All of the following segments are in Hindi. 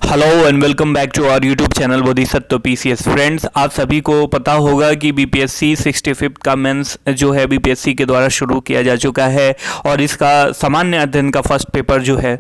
Hello and welcome back to our YouTube channel Bodhisattva PCS. Friends, आप सभी को पता होगा कि बीपीएससी 65th का मेंस जो है बीपीएससी के द्वारा शुरू किया जा चुका है और इसका सामान्य अध्ययन का फर्स्ट पेपर जो है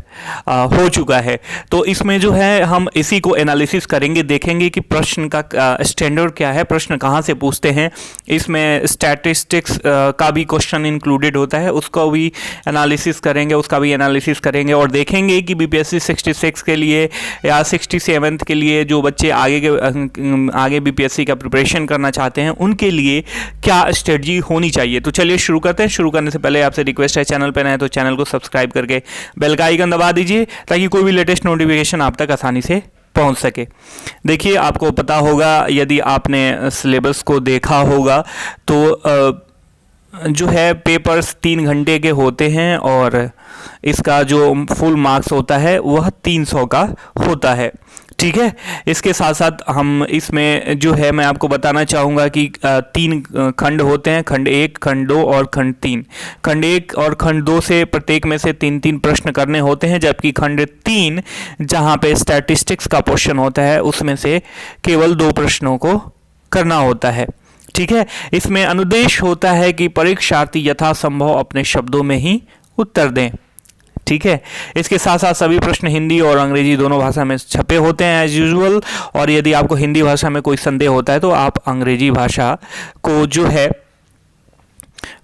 हो चुका है। तो इसमें जो है हम इसी को एनालिसिस करेंगे, देखेंगे कि प्रश्न का स्टैंडर्ड क्या है, प्रश्न कहाँ से पूछते हैं। इसमें स्टैटिस्टिक्स का भी क्वेश्चन इंक्लूडेड होता है, उसको भी एनालिसिस करेंगे, उसका भी एनालिसिस करेंगे और देखेंगे कि बीपीएससी 66 के लिए या 67th के लिए जो बच्चे आगे बीपीएससी का प्रिपरेशन करना चाहते हैं उनके लिए क्या स्ट्रेटजी होनी चाहिए। तो चलिए शुरू करते हैं। शुरू करने से पहले आपसे रिक्वेस्ट है, चैनल पर नए तो चैनल को सब्सक्राइब करके बेल का आइकन दबा दीजिए ताकि कोई भी लेटेस्ट नोटिफिकेशन आप तक आसानी से पहुंच सके। देखिए, आपको पता होगा, यदि आपने सिलेबस को देखा होगा तो जो है पेपर्स 3 घंटे के होते हैं और इसका जो फुल मार्क्स होता है वह 300 का होता है। ठीक है, इसके साथ साथ हम इसमें जो है मैं आपको बताना चाहूँगा कि 3 खंड होते हैं, खंड 1, खंड 2 और खंड 3। खंड 1 और खंड 2 से प्रत्येक में से 3-3 प्रश्न करने होते हैं, जबकि खंड 3 जहाँ पे स्टैटिस्टिक्स का क्वेश्चन होता है उसमें से केवल 2 प्रश्नों को करना होता है। ठीक है, इसमें अनुदेश होता है कि परीक्षार्थी यथासंभव अपने शब्दों में ही उत्तर दें। ठीक है, इसके साथ साथ सभी प्रश्न हिंदी और अंग्रेजी दोनों भाषा में छपे होते हैं एज यूजुअल, और यदि आपको हिंदी भाषा में कोई संदेह होता है तो आप अंग्रेजी भाषा को जो है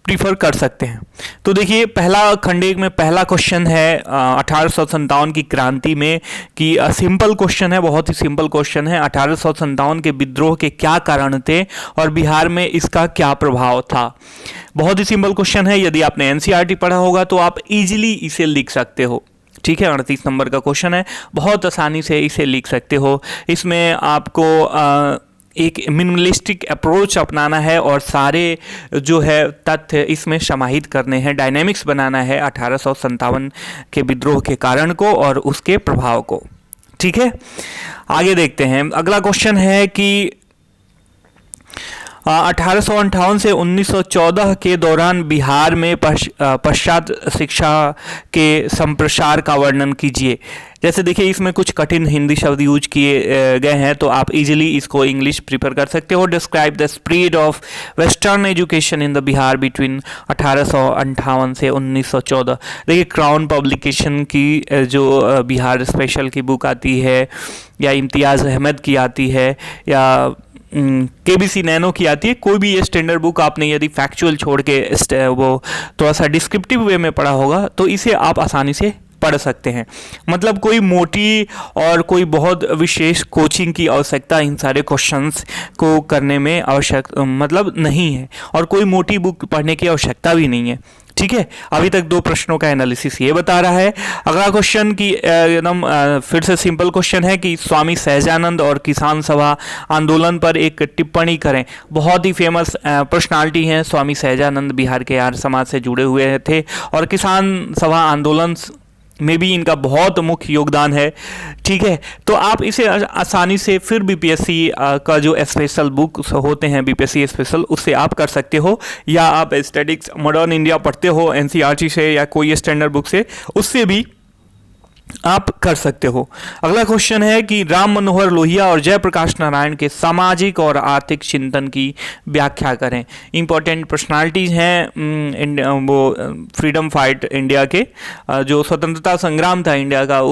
प्रीफर कर सकते हैं। तो देखिए, पहला खंड 1 में पहला क्वेश्चन है 1857 की क्रांति में कि सिंपल क्वेश्चन है, बहुत ही सिंपल क्वेश्चन है। 1857 के विद्रोह के क्या कारण थे और बिहार में इसका क्या प्रभाव था। बहुत ही सिंपल क्वेश्चन है, यदि आपने एनसीईआरटी पढ़ा होगा तो आप इजीली इसे लिख सकते हो। ठीक है, 38 नंबर का क्वेश्चन है, बहुत आसानी से इसे लिख सकते हो। इसमें आपको एक मिनिमलिस्टिक अप्रोच अपनाना है और सारे जो है तथ्य इसमें समाहित करने हैं, डायनेमिक्स बनाना है 1857 के विद्रोह के कारण को और उसके प्रभाव को। ठीक है, आगे देखते हैं। अगला क्वेश्चन है कि 1858 से 1914 के दौरान बिहार में पश्चात शिक्षा के संप्रसार का वर्णन कीजिए। जैसे देखिए, इसमें कुछ कठिन हिंदी शब्द यूज किए गए हैं तो आप इजीली इसको इंग्लिश प्रिपेयर कर सकते हो। Describe the spread of western education in the Bihar between 1858 से 1914। देखिए, क्राउन पब्लिकेशन की जो बिहार स्पेशल की बुक आती है या इम्तियाज़ अहमद की आती है या केबीसी नैनो की आती है, कोई भी ये स्टैंडर्ड बुक आपने यदि फैक्चुअल छोड़ के वो थोड़ा सा डिस्क्रिप्टिव वे में पढ़ा होगा तो इसे आप आसानी से पढ़ सकते हैं। मतलब कोई मोटी और कोई बहुत विशेष कोचिंग की आवश्यकता इन सारे क्वेश्चंस को करने में मतलब नहीं है और कोई मोटी बुक पढ़ने की आवश्यकता भी नहीं है। ठीक है, अभी तक 2 प्रश्नों का एनालिसिस ये बता रहा है। अगला क्वेश्चन की एकदम फिर से सिंपल क्वेश्चन है कि स्वामी सहजानंद और किसान सभा आंदोलन पर एक टिप्पणी करें। बहुत ही फेमस पर्सनालिटी हैं स्वामी सहजानंद, बिहार के आर्य समाज से जुड़े हुए थे और किसान सभा आंदोलन में भी इनका बहुत मुख्य योगदान है। ठीक है, तो आप इसे आसानी से फिर बीपीएससी का जो स्पेशल बुक होते हैं बीपीएससी स्पेशल, उससे आप कर सकते हो, या आप स्टैटिक्स मॉडर्न इंडिया पढ़ते हो एनसीईआरटी से या कोई स्टैंडर्ड बुक से, उससे भी आप कर सकते हो। अगला क्वेश्चन है कि राम मनोहर लोहिया और जयप्रकाश नारायण के सामाजिक और आर्थिक चिंतन की व्याख्या करें। इंपॉर्टेंट पर्सनालिटीज हैं वो फ्रीडम फाइट इंडिया के, जो स्वतंत्रता संग्राम था इंडिया का,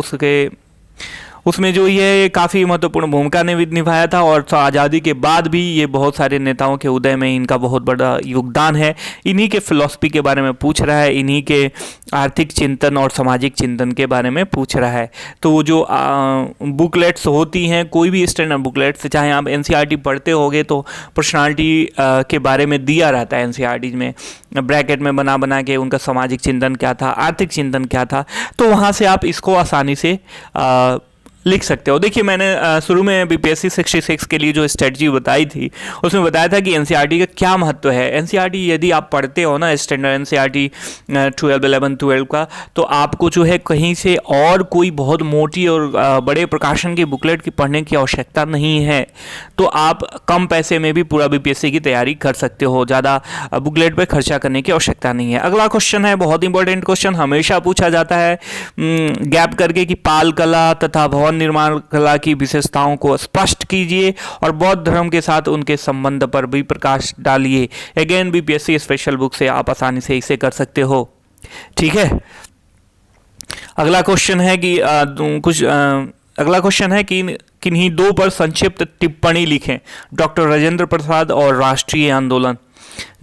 उसमें जो ये काफ़ी महत्वपूर्ण भूमिका ने निभाया था और आज़ादी के बाद भी ये बहुत सारे नेताओं के उदय में इनका बहुत बड़ा योगदान है। इन्हीं के फिलॉसफी के बारे में पूछ रहा है, इन्हीं के आर्थिक चिंतन और सामाजिक चिंतन के बारे में पूछ रहा है। तो जो बुकलेट्स होती हैं, कोई भी स्टैंडर्ड बुकलेट्स, चाहे आप एनसीईआरटी पढ़ते होगे तो पर्सनालिटी के बारे में दिया रहता है एनसीईआरटी में, ब्रैकेट में बना के उनका सामाजिक चिंतन क्या था, आर्थिक चिंतन क्या था, तो वहाँ से आप इसको आसानी से लिख सकते हो। देखिए, मैंने शुरू में बीपीएससी 66 के लिए जो स्ट्रेटजी बताई थी उसमें बताया था कि एनसीईआरटी का क्या महत्व है। एनसीईआरटी यदि आप पढ़ते हो ना, स्टैंडर्ड एनसीईआरटी 12, 11, 12 का, तो आपको जो है कहीं से और कोई बहुत मोटी और बड़े प्रकाशन की बुकलेट की पढ़ने की आवश्यकता नहीं है। तो आप कम पैसे में भी पूरा बीपीएससी की तैयारी कर सकते हो, ज़्यादा बुकलेट पर खर्चा करने की आवश्यकता नहीं है। अगला क्वेश्चन है बहुत इंपॉर्टेंट क्वेश्चन, हमेशा पूछा जाता है गैप करके कि पाल कला तथा भवन भवन निर्माण कला की विशेषताओं को स्पष्ट कीजिए और बौद्ध धर्म के साथ उनके संबंध पर भी प्रकाश डालिए। अगेन बीपीएससी स्पेशल बुक से आप आसानी से इसे कर सकते हो। ठीक है, अगला क्वेश्चन है कि अगला क्वेश्चन है कि किन्हीं दो पर संक्षिप्त टिप्पणी लिखें। डॉक्टर राजेंद्र प्रसाद और राष्ट्रीय आंदोलन,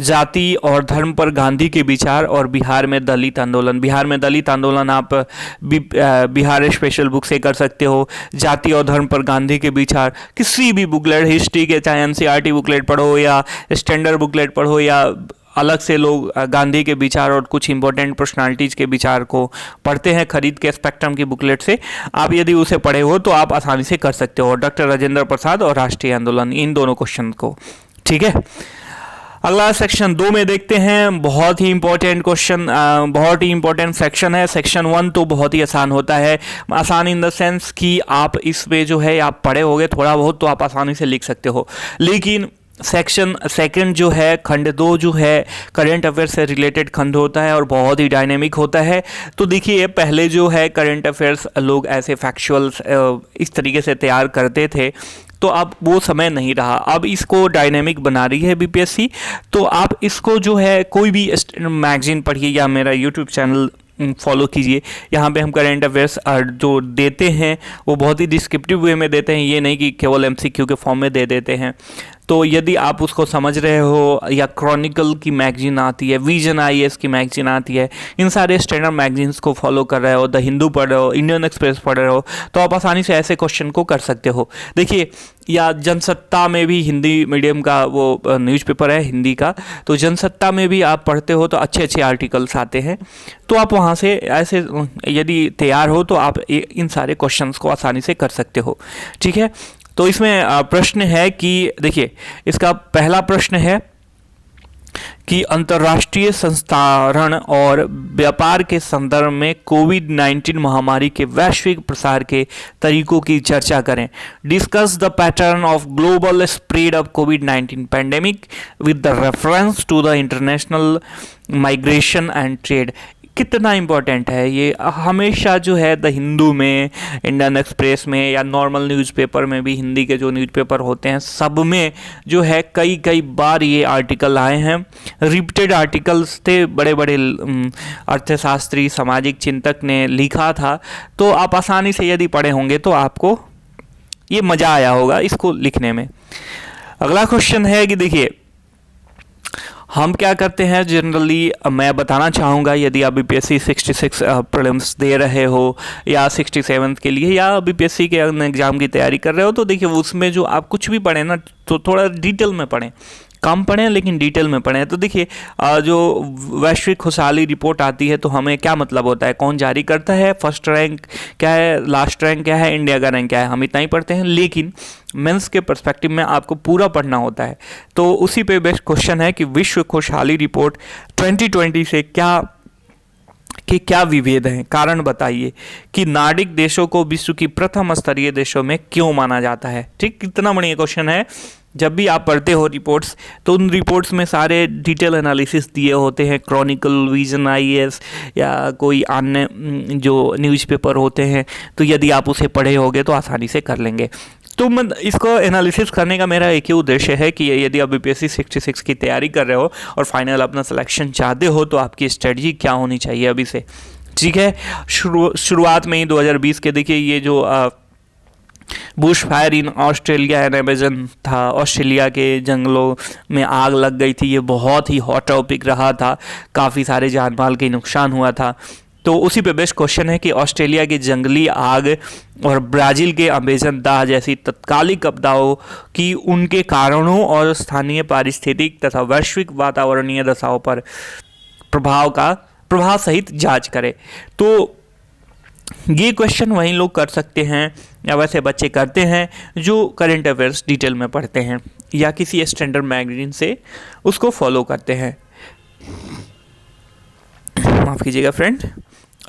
जाति और धर्म पर गांधी के विचार और बिहार में दलित आंदोलन। बिहार में दलित आंदोलन आप बिहार स्पेशल बुक से कर सकते हो। जाति और धर्म पर गांधी के विचार किसी भी बुकलेट, हिस्ट्री के चाहे एनसीईआरटी बुकलेट पढ़ो या स्टैंडर्ड बुकलेट पढ़ो या अलग से लोग गांधी के विचार और कुछ इंपॉर्टेंट पर्सनालिटीज़ के विचार को पढ़ते हैं खरीद के स्पेक्ट्रम की बुकलेट से, आप यदि उसे पढ़े हो तो आप आसानी से कर सकते हो। डॉक्टर राजेंद्र प्रसाद और राष्ट्रीय आंदोलन, इन दोनों क्वेश्चन को। ठीक है, अगला सेक्शन 2 में देखते हैं। बहुत ही इंपॉर्टेंट क्वेश्चन, बहुत ही इंपॉर्टेंट सेक्शन है। सेक्शन 1 तो बहुत ही आसान होता है, आसान इन द सेंस कि आप इसमें जो है आप पढ़े होगे थोड़ा बहुत तो आप आसानी से लिख सकते हो। लेकिन सेक्शन सेकंड जो है, खंड 2 जो है, करंट अफेयर से रिलेटेड खंड होता है और बहुत ही डायनेमिक होता है। तो देखिए, पहले जो है करंट अफेयर्स लोग ऐसे फैक्चुअल्स इस तरीके से तैयार करते थे, तो अब वो समय नहीं रहा। अब इसको डायनेमिक बना रही है बीपीएससी। तो आप इसको जो है कोई भी मैगजीन पढ़िए या मेरा यूट्यूब चैनल फॉलो कीजिए। यहाँ पे हम करंट अफेयर्स जो देते हैं वो बहुत ही डिस्क्रिप्टिव वे में देते हैं, ये नहीं कि केवल एमसीक्यू के फॉर्म में दे देते हैं। तो यदि आप उसको समझ रहे हो, या क्रॉनिकल की मैगजीन आती है, विजन आईएएस की मैगजीन आती है, इन सारे स्टैंडर्ड मैगजीन्स को फॉलो कर रहे हो, द हिंदू पढ़ रहे हो, इंडियन एक्सप्रेस पढ़ रहे हो, तो आप आसानी से ऐसे क्वेश्चन को कर सकते हो। देखिए, या जनसत्ता में भी हिंदी मीडियम का वो न्यूज़पेपर है हिंदी का, तो जनसत्ता में भी आप पढ़ते हो तो अच्छे अच्छे आर्टिकल्स आते हैं। तो आप वहाँ से ऐसे यदि तैयार हो तो आप इन सारे क्वेश्चंस को आसानी से कर सकते हो। ठीक है, तो इसमें प्रश्न है कि देखिए, इसका पहला प्रश्न है कि अंतर्राष्ट्रीय संस्थारण और व्यापार के संदर्भ में कोविड-19 महामारी के वैश्विक प्रसार के तरीकों की चर्चा करें। Discuss the pattern of global spread of कोविड-19 pandemic with the reference to the international migration and trade. कितना इम्पोर्टेंट है ये, हमेशा जो है द हिंदू में, इंडियन एक्सप्रेस में या नॉर्मल न्यूज़पेपर में भी, हिंदी के जो न्यूज़पेपर होते हैं सब में जो है कई बार ये आर्टिकल आए हैं। रिपीटेड आर्टिकल्स थे, बड़े बड़े अर्थशास्त्री, सामाजिक चिंतक ने लिखा था। तो आप आसानी से यदि पढ़े होंगे तो आपको ये मज़ा आया होगा इसको लिखने में। अगला क्वेश्चन है कि देखिए, हम क्या करते हैं जनरली, मैं बताना चाहूँगा, यदि आप बीपीएससी 66 प्रीलिम्स दे रहे हो या 67 के लिए या बीपीएससी के एग्ज़ाम की तैयारी कर रहे हो, तो देखिए उसमें जो आप कुछ भी पढ़ें ना तो थोड़ा डिटेल में पढ़ें, कम पढ़ें लेकिन डिटेल में पढ़ें। तो देखिए, जो वैश्विक खुशहाली रिपोर्ट आती है तो हमें क्या मतलब होता है, कौन जारी करता है, फर्स्ट रैंक क्या है, लास्ट रैंक क्या है, इंडिया का रैंक क्या है, हम इतना ही पढ़ते हैं। लेकिन मेंस के पर्सपेक्टिव में आपको पूरा पढ़ना होता है। तो उसी पे बेस्ट क्वेश्चन है कि विश्व खुशहाली रिपोर्ट 2020 से क्या विभेद हैं, कारण बताइए कि नार्डिक देशों को विश्व की प्रथम स्तरीय देशों में क्यों माना जाता है। ठीक, कितना बढ़िया क्वेश्चन है। जब भी आप पढ़ते हो रिपोर्ट्स तो उन रिपोर्ट्स में सारे डिटेल एनालिसिस दिए होते हैं, क्रॉनिकल, विजन आईएएस या कोई अन्य जो न्यूज़पेपर होते हैं। तो यदि आप उसे पढ़े होगे तो आसानी से कर लेंगे। तो मैं इसको एनालिसिस करने का मेरा एक ही उद्देश्य है कि यदि आप बीपीएससी 66 की तैयारी कर रहे हो और फाइनल अपना सिलेक्शन चाहते हो तो आपकी स्ट्रेटजी क्या होनी चाहिए अभी से। ठीक है, शुरुआत में ही 2020 के देखिए, ये जो Bush fire in Australia and Amazon था, ऑस्ट्रेलिया के जंगलों में आग लग गई थी, ये बहुत ही हॉट टॉपिक रहा था, काफ़ी सारे जान माल के नुकसान हुआ था। तो उसी पे बेस्ट क्वेश्चन है कि ऑस्ट्रेलिया की जंगली आग और ब्राज़ील के अमेजन दाह जैसी तत्कालिक आपदाओं की उनके कारणों और स्थानीय पारिस्थितिक तथा वैश्विक वातावरणीय दशाओं पर प्रभाव सहित जांच करें। तो ये क्वेश्चन वही लोग कर सकते हैं या वैसे बच्चे करते हैं जो करंट अफेयर्स डिटेल में पढ़ते हैं या किसी स्टैंडर्ड मैगजीन से उसको फॉलो करते हैं। माफ़ कीजिएगा फ्रेंड।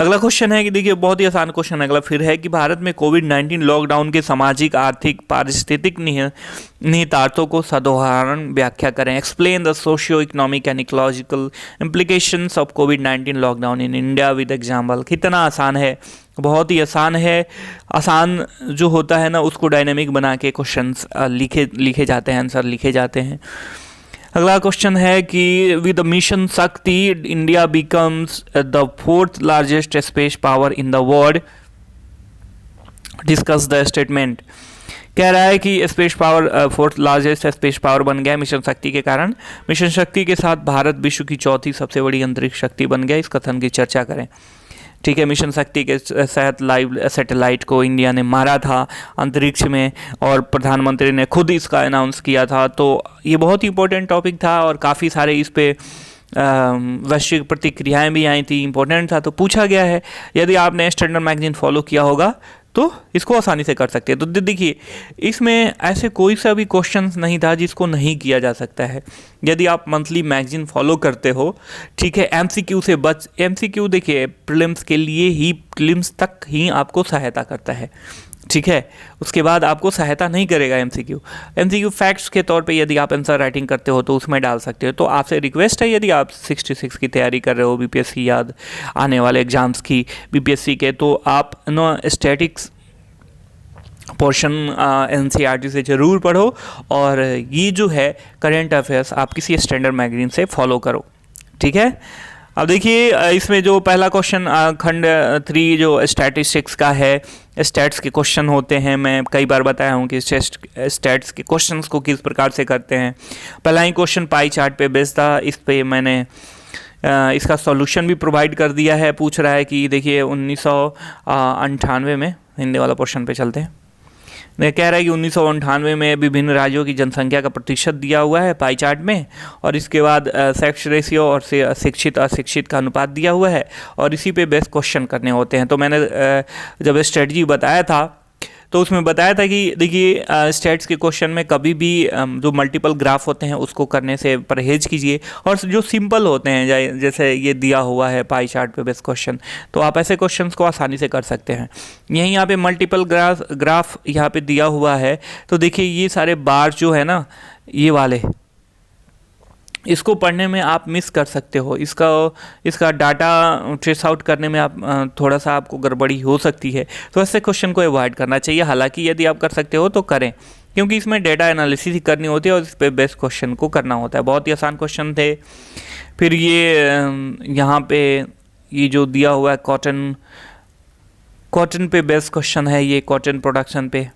अगला क्वेश्चन है कि देखिए बहुत ही आसान क्वेश्चन अगला फिर है कि भारत में कोविड-19 लॉकडाउन के सामाजिक, आर्थिक, पारिस्थितिक निहितार्थों को साधारण व्याख्या करें। Explain the socio economic and ecological implications of covid lockdown in India with example. कितना आसान है, बहुत ही आसान है। आसान जो होता है ना उसको डायनेमिक बना के क्वेश्चंस लिखे जाते हैं, आंसर लिखे जाते हैं। अगला क्वेश्चन है कि विद मिशन शक्ति India becomes the 4th largest space power in the world, discuss the statement. कह रहा है कि space power 4th largest space power बन गया मिशन शक्ति के कारण। मिशन शक्ति के साथ भारत विश्व की 4थी सबसे बड़ी अंतरिक्ष शक्ति बन गया। इस कथन की चर्चा करें। ठीक है, मिशन शक्ति के तहत लाइव सैटेलाइट को इंडिया ने मारा था अंतरिक्ष में और प्रधानमंत्री ने खुद इसका अनाउंस किया था। तो ये बहुत ही इंपॉर्टेंट टॉपिक था और काफ़ी सारे इस पे वैश्विक प्रतिक्रियाएं भी आई थी, इंपॉर्टेंट था तो पूछा गया है। यदि आपने स्टैंडर्ड मैगजीन फॉलो किया होगा तो इसको आसानी से कर सकते हैं। तो देखिए इसमें ऐसे कोई सा भी क्वेश्चन नहीं था जिसको नहीं किया जा सकता है यदि आप मंथली मैगजीन फॉलो करते हो। ठीक है, एमसीक्यू से एमसीक्यू देखिए प्रीलिम्स के लिए ही, प्रीलिम्स तक ही आपको सहायता करता है। ठीक है, उसके बाद आपको सहायता नहीं करेगा एमसीक्यू फैक्ट्स के तौर पे यदि आप आंसर राइटिंग करते हो तो उसमें डाल सकते हो। तो आपसे रिक्वेस्ट है यदि आप 66 की तैयारी कर रहे हो बीपीएससी याद आने वाले एग्जाम्स की बीपीएससी के, तो आप स्टैटिक्स पोर्शन एनसीईआरटी से ज़रूर पढ़ो और ये जो है करेंट अफेयर्स आप किसी स्टैंडर्ड मैगजीन से फॉलो करो। ठीक है, अब देखिए इसमें जो पहला क्वेश्चन खंड 3 जो स्टैटिस्टिक्स का है, स्टैट्स के क्वेश्चन होते हैं। मैं कई बार बताया हूँ कि स्टैट्स के क्वेश्चंस को किस प्रकार से करते हैं। पहला ही क्वेश्चन पाई चार्ट पे बेस्ड था, इस पे मैंने इसका सॉल्यूशन भी प्रोवाइड कर दिया है। पूछ रहा है कि देखिए 1998 में, हिंदी वाला पोर्शन पे चलते हैं। कह रहा है कि 1998 में विभिन्न राज्यों की जनसंख्या का प्रतिशत दिया हुआ है पाई चार्ट में, और इसके बाद सेक्स रेशियो और शिक्षित अशिक्षित का अनुपात दिया हुआ है और इसी पे बेस्ट क्वेश्चन करने होते हैं। तो मैंने जब स्ट्रेटजी बताया था तो उसमें बताया था कि देखिए स्टैट्स के क्वेश्चन में कभी भी जो मल्टीपल ग्राफ होते हैं उसको करने से परहेज कीजिए और जो सिंपल होते हैं जैसे ये दिया हुआ है पाई चार्ट पे बेस्ट क्वेश्चन, तो आप ऐसे क्वेश्चंस को आसानी से कर सकते हैं। यहीं यहाँ पे मल्टीपल ग्राफ यहाँ पे दिया हुआ है, तो देखिए ये सारे बार जो है ना ये वाले, इसको पढ़ने में आप मिस कर सकते हो। इसका डाटा ट्रेस आउट करने में आप थोड़ा सा आपको गड़बड़ी हो सकती है, तो ऐसे क्वेश्चन को अवॉइड करना चाहिए। हालांकि यदि आप कर सकते हो तो करें, क्योंकि इसमें डेटा एनालिसिस ही करनी होती है और इस पे बेस्ट क्वेश्चन को करना होता है। बहुत ही आसान क्वेश्चन थे। फिर ये यहाँ पे ये जो दिया हुआ है कॉटन पे बेस्ट क्वेश्चन है, ये कॉटन प्रोडक्शन पे।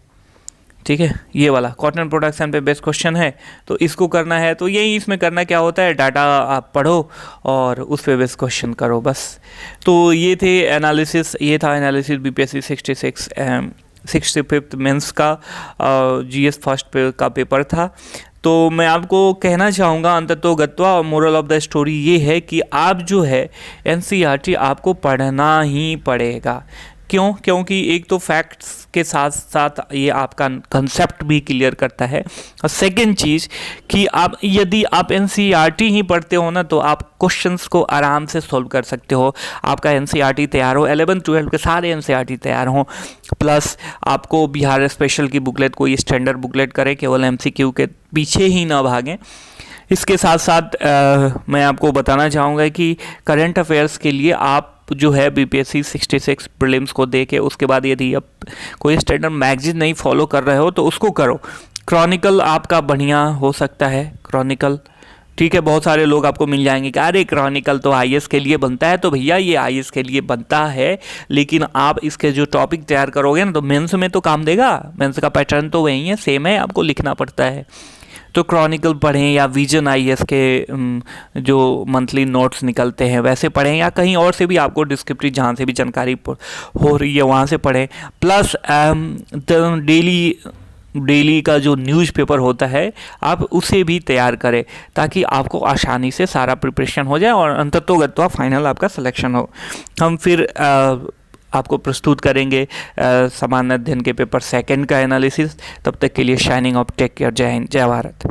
ठीक है, ये वाला कॉटन प्रोडक्शन पे बेस्ट क्वेश्चन है, तो इसको करना है। तो यही इसमें करना क्या होता है, डाटा आप पढ़ो और उस पे बेस्ट क्वेश्चन करो बस। तो ये थे एनालिसिस, ये था एनालिसिस बीपीएससी 65th मेंस का जीएस फर्स्ट का पेपर था। तो मैं आपको कहना चाहूँगा अंततोगत्वा और मोरल ऑफ द स्टोरी ये है कि आप जो है एनसीईआरटी आपको पढ़ना ही पड़ेगा। क्यों? क्योंकि एक तो फैक्ट्स के साथ साथ ये आपका कंसेप्ट भी क्लियर करता है, और सेकंड चीज़ कि आप यदि आप एनसीईआरटी ही पढ़ते हो ना तो आप क्वेश्चंस को आराम से सॉल्व कर सकते हो। आपका एनसीईआरटी तैयार हो, 11th-12th के सारे एनसीईआरटी तैयार हों, प्लस आपको बिहार स्पेशल की बुकलेट कोई स्टैंडर्ड बुकलेट करे, केवल एमसीक्यू के पीछे ही ना भागें। इसके साथ साथ मैं आपको बताना चाहूँगा कि करंट अफेयर्स के लिए आप जो है बीपीएससी 66 प्रीलिम्स को दे के उसके बाद यदि आप कोई स्टैंडर्ड मैगजीन नहीं फॉलो कर रहे हो तो उसको करो। क्रॉनिकल आपका बढ़िया हो सकता है, क्रॉनिकल। ठीक है, बहुत सारे लोग आपको मिल जाएंगे कि अरे क्रॉनिकल तो आईएएस के लिए बनता है, तो भैया ये आईएएस के लिए बनता है, लेकिन आप इसके जो टॉपिक तैयार करोगे ना तो मेंस में तो काम देगा। मेंस का पैटर्न तो वही है, सेम है, आपको लिखना पड़ता है। तो क्रॉनिकल पढ़ें या विजन आईएएस के जो मंथली नोट्स निकलते हैं वैसे पढ़ें, या कहीं और से भी आपको डिस्क्रिप्टिव जहाँ से भी जानकारी हो रही है वहाँ से पढ़ें। प्लस डेली का जो न्यूज़पेपर होता है आप उसे भी तैयार करें ताकि आपको आसानी से सारा प्रिपरेशन हो जाए और अंततोगत्वा फाइनल आपका सिलेक्शन हो। हम फिर आपको प्रस्तुत करेंगे सामान्य अध्ययन के पेपर 2 का एनालिसिस। तब तक के लिए शाइनिंग ऑफ, टेक केयर, जय हिंद, जय भारत।